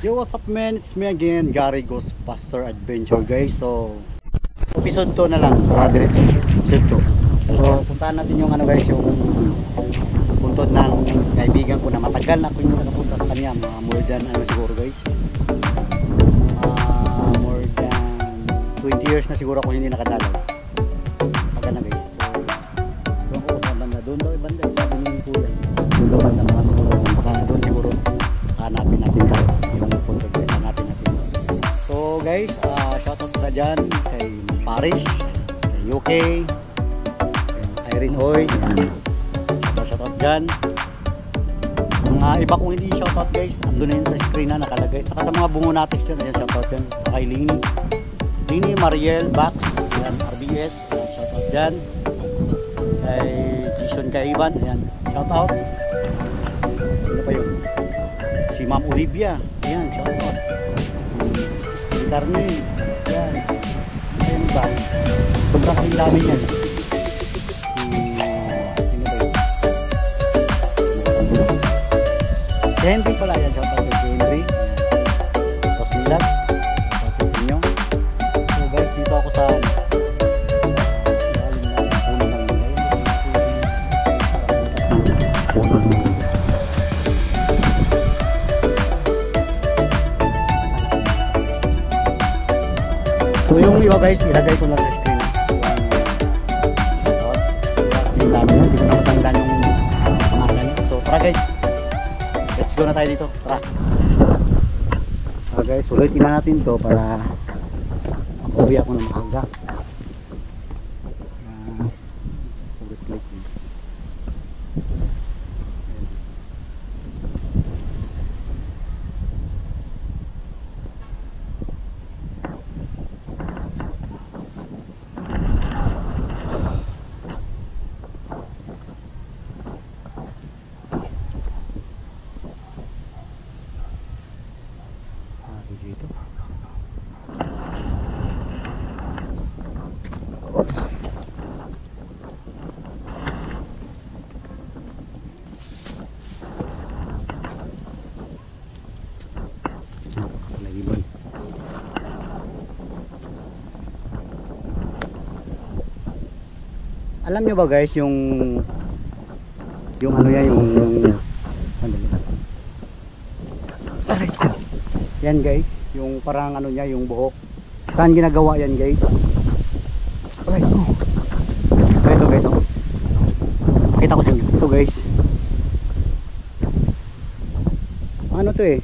Yo, what's up man? It's me again, Gary Ghostbuster Adventure guys. So, episode 2 na lang. Tara diretso. Episode 2. So, puntahan natin yung ano guys, yung puntod ng kaibigan ko na matagal na ako yung nakapunta sa kanya. Mga more than ano siguro guys. More than 20 years na siguro ako hindi nakadalaw. Tagal na guys. So, doon ko sa banda. Doon daw banda. Sabi ni Kuya. Doon daw banda. Baka doon siguro hanapin natin tayo yung puntod guys. Hanapin natin. So guys, shoutout na dyan kay Paris, kay UK, kay Irene Oy. Shoutout dyan. Ang iba kong hindi shoutout guys, andun na yun sa screen na nakalagay. Saka sa mga bungonatis dyan, ayan, shoutout dyan. Saka kay Lini, Mariel, Bax, ayan, RBS, ayan, shoutout dyan. Kay Jason, kay Ivan, ayan, shoutout. Ano pa yun? Si Ma'am Olivia, ayan, shoutout. Darnay, yan. Ayan ba? Sobrang dami yan. Sino ba yun? Si Henry pala yan. Shoutout kay Henry. Tapos nila. Shoutout sa inyo. So guys, dito ako sa so yung iba guys, ilagay ko lang sa screen. Shoutout. Yung dami na, hindi ko na matandaan yung pangalan niya. So tara guys, let's go na tayo dito. Tara. So guys, ulitin na natin to para makauwi ako ng maaga. Dito. Oops. Napakalagiman. Alam nyo ba guys yung ano yan, yung yan guys, yung parang ano niya, yung buhok. Saan ginagawa yan guys? Alright, oh. Ito guys, oh. Pakita ko sa inyo. Ito guys. Ano to eh?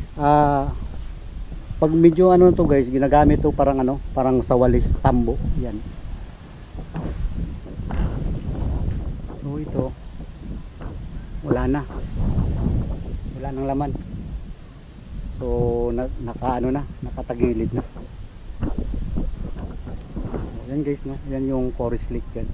Pag medyo ano to guys, ginagamit to parang ano, parang sa walis tambo. Yan. So ito, wala na. Wala nang laman. So nakatagilid na. Yan guys, no? Yan yung forest lake dyan.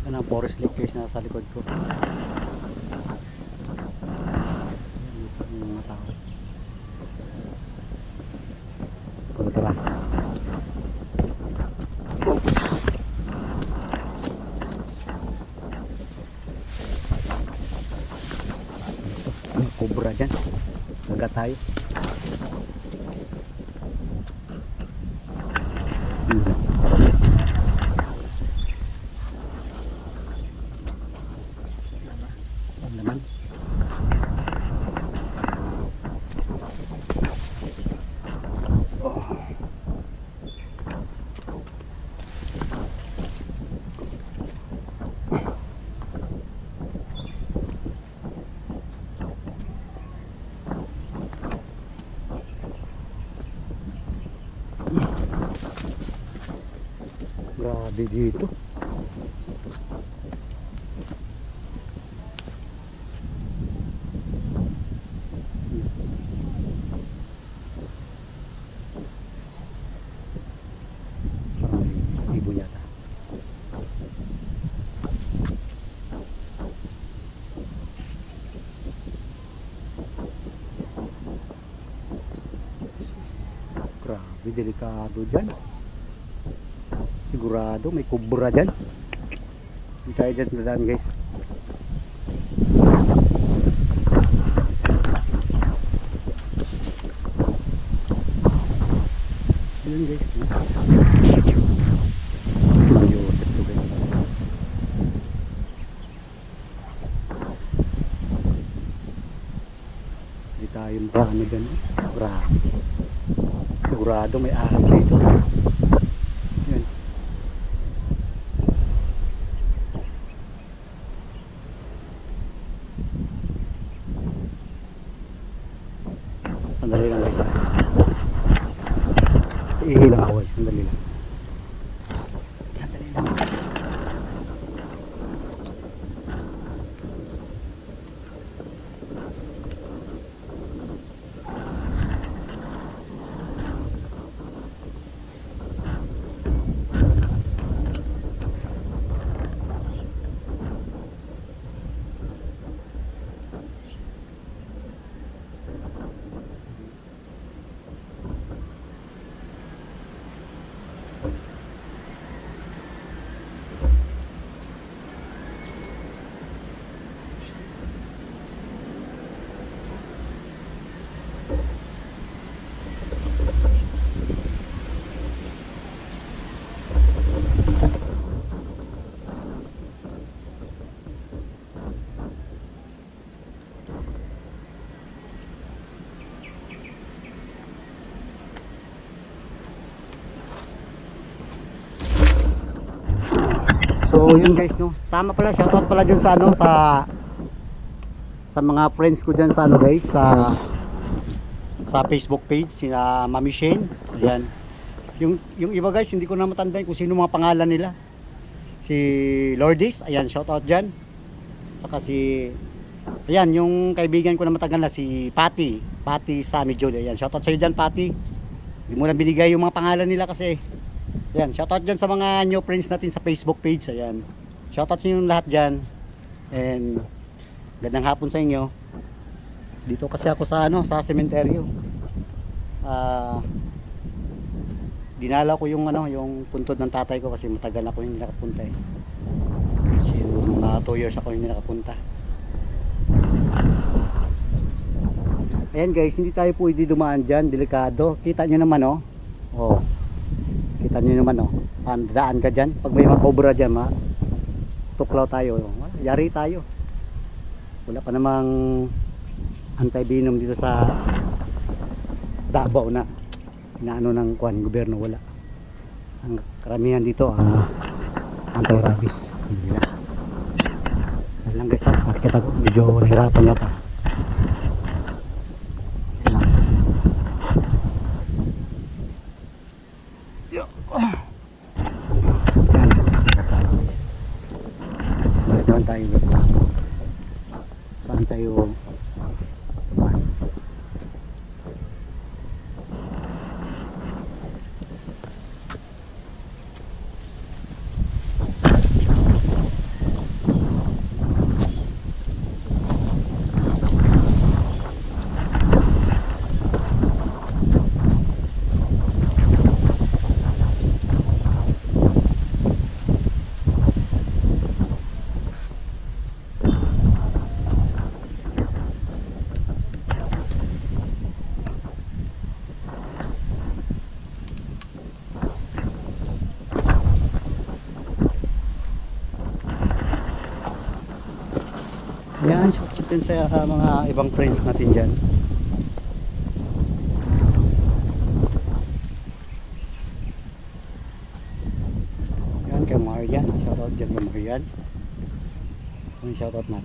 Yan ang forest lake guys na sa likod ko. Yan yung mga tao. So tara. May cobra dyan. Daga tayo. Laman. Grabe dito. Parang ibon yata. Grabe delikado dyan. Sigurado may kubra dyan. Hindi tayo dyan dadaan guys. Yun guys, no? Mayusip to guys. Hindi tayo marami dyan. Sigurado may ahas dito. Yun. Sandali lang guys. Ihilang ako guys. Sandali lang. Sandali lang. So yun guys, no. Tama pala, shoutout pala dyan sa ano, sa mga friends ko dyan sa ano guys, sa Facebook page, sina Mami Shane. Ayan. Yung iba guys, hindi ko na matandaan kung sino mga pangalan nila. Si Lourdes, ayan, shoutout dyan. Saka ayan, yung kaibigan ko na matagal na, si Patty Sammy Jol. Ayan, shoutout sa'yo dyan Patty. Hindi mo na binigay yung mga pangalan nila kasi. Ayan, shoutout dyan sa mga new friends natin sa Facebook page. Ayan, shoutout sa inyo lahat dyan. And gandang hapon sa inyo. Dito kasi ako sa ano, sa sementeryo. Dinala ko yung ano, yung puntod ng tatay ko kasi matagal ako hindi nakapunta eh. Kasi mga 2 years ako hindi nakapunta. Ayan guys, hindi tayo pwede dumaan dyan, delikado. Kita nyo naman oh. Oh. Kita nyo naman oh. Daan ka dyan. Pag may mga cobra dyan, tuklaw tayo. Yari tayo. Wala pa namang anti-venom dito sa Davao na inaano ng gobyerno, wala. Ang karamihan dito anti-rabies. Hindi na. Dahil lang guys, kita ko medyo nahirapan yata. Balik naman tayo guys. Saan tayo? Yan, shoutout din sa mga ibang friends natin dyan. Yan, kay Marian. Shoutout dyan kay Marian. Anong shoutout na?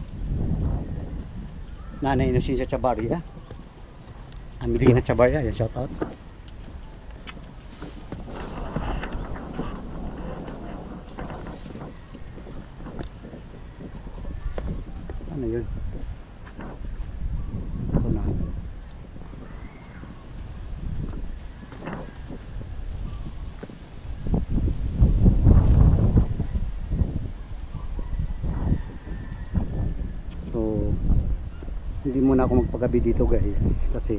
Nanay Inocencia Chavarria. Amelina Chavarria. Yan, shoutout. Ano yun? So na. So hindi muna ako magpagabi dito guys kasi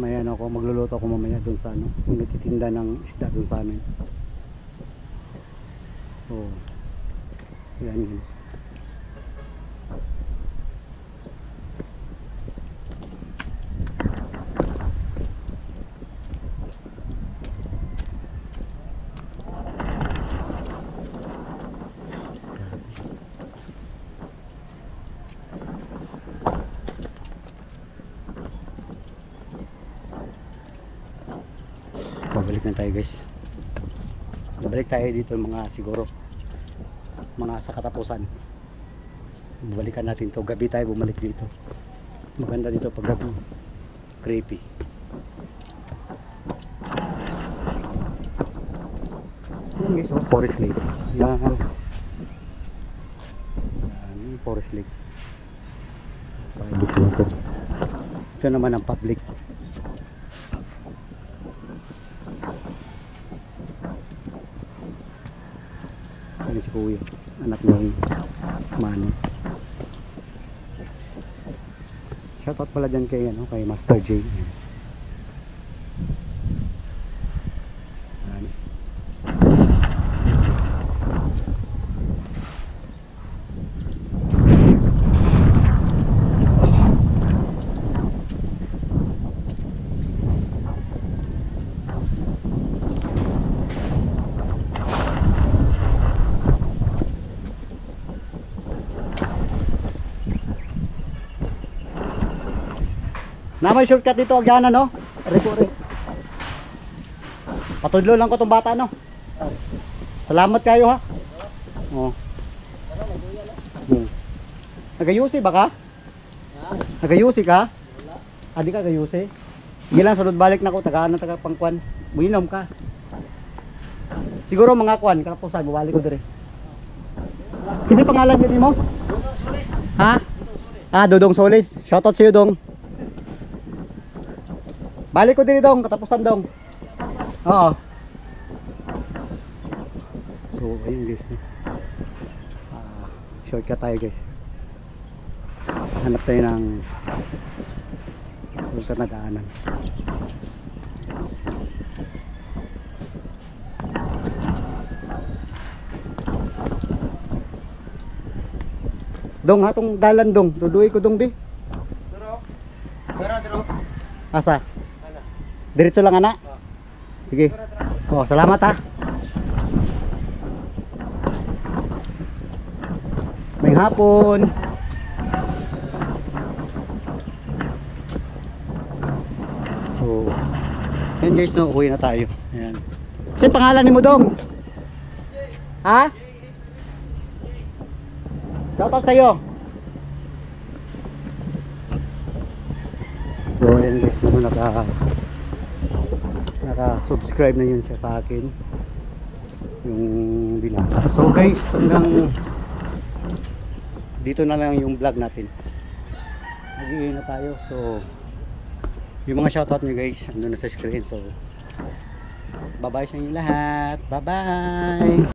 may ano ko, magluluto ako mamaya doon sa ano, yung nagtitinda ng isda doon sa amin. So yan. Babalik na tayo guys. Babalik tayo dito mga siguro mga sa katapusan. Balikan natin to. Gabi tayo bumalik dito. Maganda dito pag gabi. Creepy. Yan guys, oh, Forest Lake. Yan. Yan, Forest Lake. Private dito. Ito naman ang public. Ano si Kuya, anak ng Mano. Shoutout pala dyan kay, ano, kay Master J. Ayan. Na may shortcut dito agyan no? Re. Patudlo lang ko tong bata no. Salamat kayo ha. Oh. Nagayusi ba ka? Nagayusi ka? Adi ka gayusi? Gilang sunod balik na ko taga pangkuan. Muinom ka. Siguro mga kuan kapusan balik ko dire. Kasi pangalan niyo mo? Dodong Solis. Ha? Ah, Dodong Solis. Shoutout sa iyo dong. Balik ko din dong, katapusan dong. Oo. So, ayun guys. Shortcut tayo guys. Hanap tayo ng shortcut na daanan. Dong, hatong dalan dong. Duduay ko dong bi. Duro. Asa? Diretso lang anak. Sige. Oh, salamat ha. May hapon. So, yan guys no, uwi na tayo. Ayan. Kasi pangalan ni mo dong? Ha? Shoutout sa'yo. So, yan guys no, naka-subscribe na yun siya sa akin yung binata. So guys, hanggang dito na lang yung vlog natin. Nag-iwi na tayo. So yung mga shoutout nyo guys andun na sa screen. So bye bye sa inyo lahat. Bye bye.